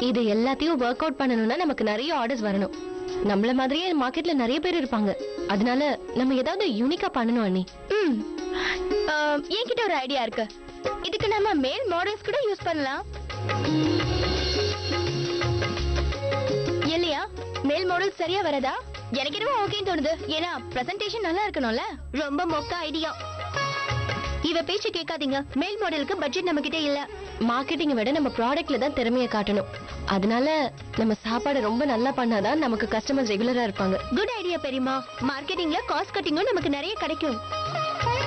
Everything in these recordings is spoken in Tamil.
இது எல்லாத்தையும் ஒர்க் அவுட் பண்ணணும்னா நமக்கு நிறைய ஆர்டர்ஸ் வரணும். நம்மள மாதிரியே மார்க்கெட்ல நிறைய பேர் இருப்பாங்க. அதனால நம்ம ஏதாவது யூனிக்கா பண்ணணும் அண்ணி. என்கிட்ட ஒரு ஐடியா இருக்கு. இதுக்கு நம்ம மேல் மாடல்ஸ் கூட யூஸ் பண்ணலாம் இல்லையா? மேல் மாடல் சரியா வரதா? எனக்கு என்னமோ ஓகேன்னு தோணுது. ஏன்னா பிரசன்டேஷன் நல்லா இருக்கணும்ல. ரொம்ப மொக்க ஐடியா. இவ பேச்சு கேட்காதீங்க. மேல் மாடலுக்கு பட்ஜெட் நம்ம கிட்ட இல்ல. மார்க்கெட்டிங் விட நம்ம ப்ராடக்ட்ல தான் திறமையை காட்டணும். அதனால நம்ம சாப்பாடு ரொம்ப நல்லா பண்ணாதான் நமக்கு கஸ்டமர்ஸ் ரெகுலரா இருப்பாங்க. குட் ஐடியா பெரியமா. மார்க்கெட்டிங்ல காஸ்ட் கட்டிங்கும் நமக்கு நிறைய கிடைக்கும்.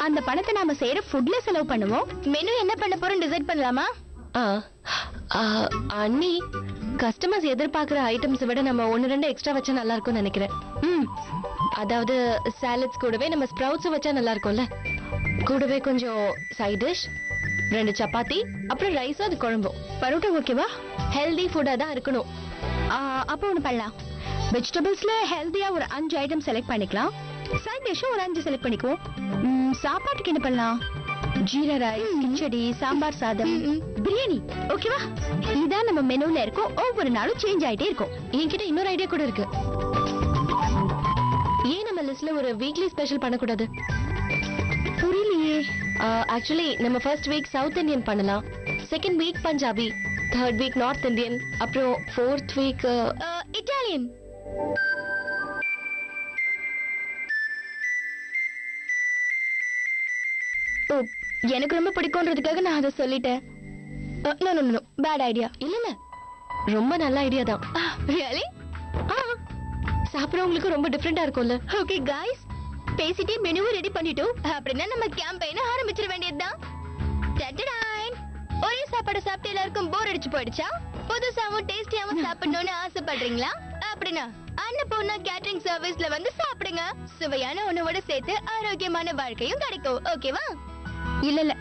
அந்த பணத்தை நாம செய்யற ஃபுட்ல செலவு பண்ணுவோம். மெனு என்ன பண்ண போறோம் டிசைட் பண்ணலாமா? அண்ணி, கஸ்டமர்ஸ் எதிர்பார்க்கிற ஐட்டம்ஸ் விட நம்ம 1-2 எக்ஸ்ட்ரா வச்சா நல்லா இருக்கும்னு நினைக்கிறேன். அதாவது சாலட்ஸ் கூடவே நம்ம ஸ்ப்ரவுட்ஸ் வச்சா நல்லா இருக்கும்ல. கூடவே கொஞ்சம் சைட் டிஷ், 2 சப்பாத்தி, அப்புறம் ரைஸும் அது குழம்பும். பரோட்டா ஓகேவா? ஹெல்தி ஃபுட்டா தான் இருக்கணும். அப்போ ஒண்ணு பண்ணலாம். வெஜிடபிள்ஸ்ல ஹெல்தியா ஒரு 5 ஐட்டம் செலக்ட் பண்ணிக்கலாம். சைட் டிஷ்ஷும் ஒரு 5 செலக்ட் பண்ணிக்குவோம். சாப்பாட்டுக்கு என்ன பண்ணலாம்? ஜீரா ரைஸ், கிச்சடி, சாம்பார் சாதம், பிரியாணி. ஓகேவா? இதான் நம்ம மெனுல இருக்கும். ஒவ்வொரு நாளும் சேஞ்ச் ஆயிட்டே இருக்கும். என்கிட்ட இன்னொரு ஐடியா கூட இருக்கு. ஏன் நம்ம லிஸ்ட்ல ஒரு வீக்லி ஸ்பெஷல் பண்ணக்கூடாது? புரியலையே. ஆக்சுவலி நம்ம ஃபர்ஸ்ட் வீக் சவுத் இந்தியன் பண்ணலாம், second week Punjabi, third week north Indian, அப்புறம் ஃபோர்த் வீக் இட்டாலியன். எனக்கு ரொம்ப பிடிக்கும்ன்றதுக்காக நான் அதை சொல்லிட்டேன். Bad idea. இல்ல, ரொம்ப நல்ல ஐடியா தான். ரியலி? சாப்பிடுறவங்களுக்கு ரொம்ப டிஃபரெண்டா இருக்கும்ல. ஓகே गाइस, பேசிட்டே மெனுவை ரெடி பண்ணிட்டோம். அப்படின்னா நம்ம கேம்பெயினை ஆரம்பிச்சிட வேண்டியதுதான். டடடான். ஒரே சாப்பாடு சாப்பிட்டு எல்லாருக்கும் போர் அடிச்சு போயிடுச்சா? புதுசாவும் டேஸ்டியாவும் சாப்பிடணும்னு ஆசைப்படுறீங்களா? அப்படின்னா அன்னபூர்ணா கேட்டரிங் சர்வீஸ்ல வந்து சாப்பிடுங்க. சுவையான உணவோட சேர்த்து ஆரோக்கியமான வாழ்க்கையும் கிடைக்கும். ஓகேவா? இல்ல,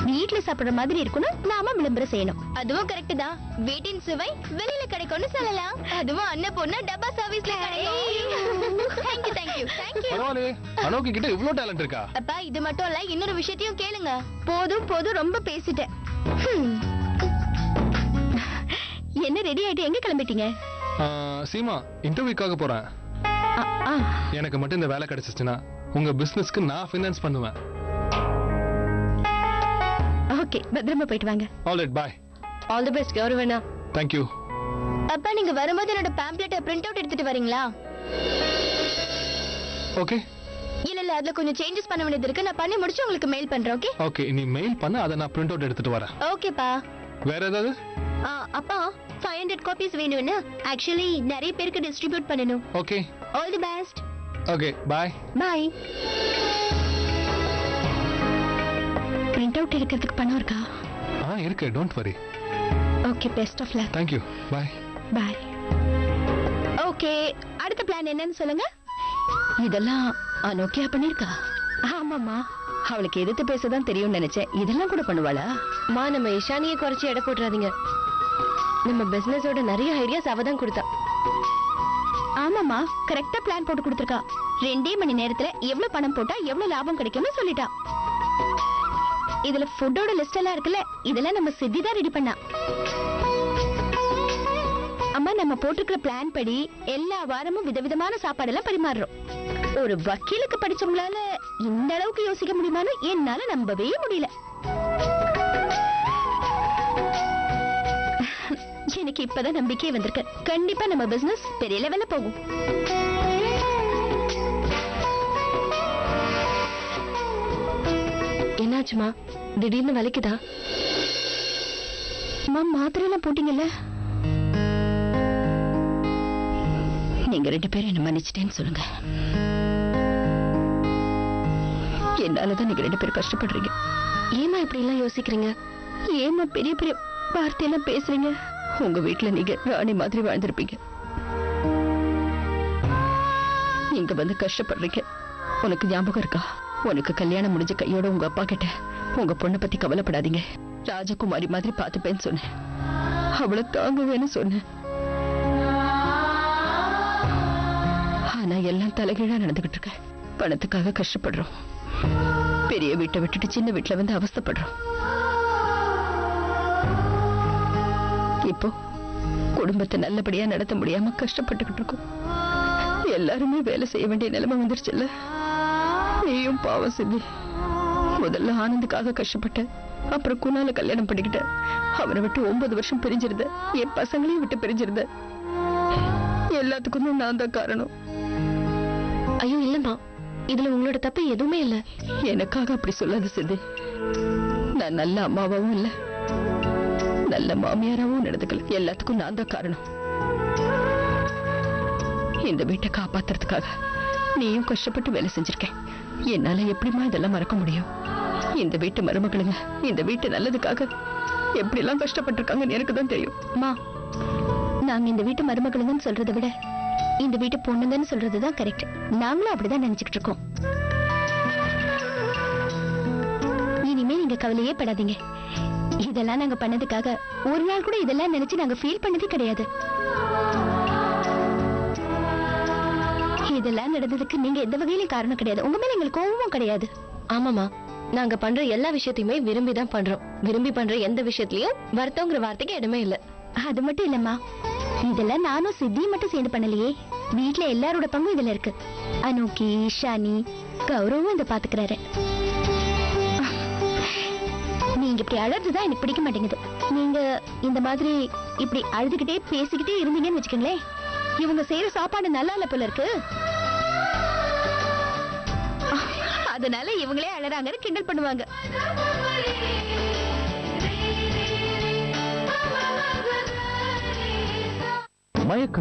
வீட்ல சாப்பிடுற மாதிரி இருக்கணும். நாம விளம்பரம் செய்யணும். அதுவும் கரெக்ட் தான். வீட்டின் சுவை வெளியில கிடைக்கும்னு சொல்லலாம். அதுவும் அன்னபூர்ணா டப்பா சர்வீஸ்ல கிடைக்கும். Thank you. பரவாயில்லை, அனோக்கு கிட்ட இவ்ளோ டாலன்ட் இருக்கா? அப்பா, இது மட்டும் இல்ல, இன்னொரு விஷயத்தையும் கேளுங்க. போதும் ரொம்ப பேசிட்டேன். என்ன ரெடி ஆயிட்டு எங்க கிளம்பிட்டீங்க? சீமா, இன்டர்வியூக்காக போறேன். எனக்கு மட்டும் இந்த வேலை கிடைச்சிச்சுன்னா உங்க பிசினஸ்க்கு நான் ஃபைனான்ஸ் பண்ணுவேன். ஓகே, பத்திரமா போயிட்டு வாங்க. All right, bye. All the best கௌரவண்ணா. Thank you. அப்பா, நீங்க வரும்போது என்னோட பேம்ப்ளெட்டை பிரிண்ட் அவுட் எடுத்துட்டு வரீங்களா? ஓகே. இல்ல, அதுல கொஞ்சம் சேஞ்சஸ் பண்ண வேண்டியது இருக்கு. நான் பண்ணி முடிச்சு உங்களுக்கு மெயில் பண்றேன். ஓகே? ஓகே, நீ மெயில் பண்ண, அதை நான் பிரிண்ட் அவுட் எடுத்துட்டு வரேன். ஓகேப்பா. வேற ஏதாவது? அப்பா, 500 காப்பீஸ் வேணும்னு ஆக்சுவலி நிறைய பேருக்கு டிஸ்ட்ரிபியூட் பண்ணனும். Okay. All the best. Okay, bye. Bye. Print out எடுக்கிறதுக்கு பணம் இருக்கா? இருக்கு, don't worry. Okay, best of luck. Thank you. Bye. Bye. Okay, அடுத்த பிளான் என்னன்னு சொல்லுங்க. இதெல்லாம் அனோக்கியா பண்ணிருக்கா? ஆமாமா, அவளுக்கு எதிர்த்து பேசதான் தெரியும்னு நினைச்சேன். இதெல்லாம் கூட பண்ணுவாளா? நம்ம இஷானியை குறைச்சி எடை போட்டுறாதீங்க. நம்ம பிசினஸோட நிறைய ஐடியாஸ் அவ தான் கொடுத்தா. ஆமாமா, கரெக்டா பிளான் போட்டு கொடுத்திருக்கா. 2 மணி நேரத்துல எவ்வளவு பணம் போட்டா எவ்வளவு லாபம் கிடைக்கும்னு சொல்லிட்டா. இதுல ஃபுட்டோட லிஸ்ட் எல்லாம் இருக்குல்ல, இதெல்லாம் நம்ம சித்தி தான் ரெடி பண்ணா. அம்மா, நம்ம போட்டிருக்கிற பிளான் படி எல்லா வாரமும் விதவிதமான சாப்பாடு எல்லாம் பரிமாறுறோம். ஒரு வக்கீலுக்கு படிச்சவங்களால இந்த அளவுக்கு யோசிக்க முடியுமான்னு என்னால நம்பவே முடியல. எனக்கு இப்பதான் நம்பிக்கையே வந்திருக்கு. கண்டிப்பா நம்ம பிசினஸ் பெரிய லெவல்ல போகும். என்னாச்சுமா, திடீர்னு வலிக்குதா? மாத்திரை எல்லாம் போட்டீங்கல்ல? நீங்க 2 பேரும் என்ன மன்னிச்சிட்டேன்னு சொல்லுங்க. என்னாலதான் நீங்க 2 பேரும் கஷ்டப்படுறீங்க. ஏமா இப்படி எல்லாம் யோசிக்கிறீங்க? ஏமா பெரிய பெரிய வார்த்தையெல்லாம் பேசுறீங்க? உங்க வீட்டுல நீங்க ராணி மாதிரி வாழ்ந்திருப்பீங்க. நீங்க வந்து கஷ்டப்படுறீங்க. உனக்கு ஞாபகம் இருக்கா? உனக்கு கல்யாணம் முடிஞ்ச கையோட உங்க அப்பா கிட்ட உங்க பொண்ணை பத்தி கவலைப்படாதீங்க, ராஜகுமாரி மாதிரி பாத்துப்பேன்னு சொன்னேன். அவளை தாங்குவேன்னு சொன்னேன். ஆனா எல்லாம் தலைகீழா நடந்துகிட்டு இருக்க. பணத்துக்காக கஷ்டப்படுறோம். பெரிய வீட்டை விட்டுட்டு சின்ன வீட்டுல வந்து அவஸ்தைப்படுறோம். இப்போ குடும்பத்தை நல்லபடியா நடத்த முடியாம கஷ்டப்பட்டுக்கிட்டு இருக்கோம். எல்லாருமே வேலை செய்ய வேண்டிய நிலைமை வந்துருச்சுல்ல. நீயும் பாவம் சித்தி. முதல்ல ஆனந்துக்காக கஷ்டப்பட்ட, அப்புறம் குணால கல்யாணம் பண்ணிக்கிட்ட. அவனை விட்டு 9 வருஷம் பிரிஞ்சிருந்த, என் பசங்களையும் விட்டு பிரிஞ்சிருந்த. எல்லாத்துக்கும் நான் தான் காரணம். ஐயோ இல்லம்மா, இதுல உங்களோட தப்பு எதுவுமே இல்ல. எனக்காக அப்படி சொல்லாது சித்தி. நான் நல்ல அம்மாவாவும் இல்ல, நல்ல மாமியாராவும் நடந்துக்கல. எல்லாத்துக்கும் நான் தான் காரணம். இந்த வீட்டை காப்பாத்துறதுக்காக நீயும் கஷ்டப்பட்டு வேலை செஞ்சிருக்கேன். என்னால எப்படிமா இதெல்லாம் மறக்க முடியும்? இந்த வீட்டு மருமகளுங்க இந்த வீட்டு நல்லதுக்காக எப்படி எல்லாம் கஷ்டப்பட்டிருக்காங்கன்னு எனக்கு தான் தெரியும். அம்மா, நாங்க இந்த வீட்டு மருமகளுங்கன்னு சொல்றதை விட இந்த வீட்டு பொண்ணுங்கன்னு சொல்றதுதான் கரெக்ட். நாங்களும் அப்படிதான் நினைச்சுக்கிட்டு இருக்கோம். இனிமே நீங்க கவலையே படாதீங்க. இதெல்லாம் நாங்க பண்ணதுக்காக ஒரு நாள் கூட இதெல்லாம் நினைச்சு நாங்க ஃபீல் பண்ணதே கிடையாது. இதெல்லாம் நடந்ததுக்கு நீங்க எந்த வகையிலும் காரணம் கிடையாது. உங்க மேல எங்களுக்கு கோபமும் கிடையாது. ஆமாமா, நாங்க பண்ற எல்லா விஷயத்தையுமே விரும்பி தான் பண்றோம். விரும்பி பண்ற எந்த விஷயத்திலயும் வருத்தங்கிற வார்த்தைக்கு இடமே இல்ல. அது மட்டும் இல்லம்மா, இதெல்லாம் நானும் சித்தியும் மட்டும் சேர்ந்து பண்ணலையே. வீட்டுல எல்லாரோட பங்கும் இதுல இருக்கு. அனுக்கி, ஷானி, கௌரவும் இதை பாத்துக்கிறாரு. நீங்க இப்படி அழறதுதான் எனக்கு பிடிக்க மாட்டேங்குது. நீங்க இந்த மாதிரி இப்படி அழுதுகிட்டே பேசிக்கிட்டே இருந்தீங்கன்னு வச்சுக்கோங்களேன், இவங்க செய்யற சாப்பாடு நல்லா இல்ல போல இருக்கு. அதனால இவங்களே அழறாங்கன்னு கிண்டல் பண்ணுவாங்க. மயக்கம்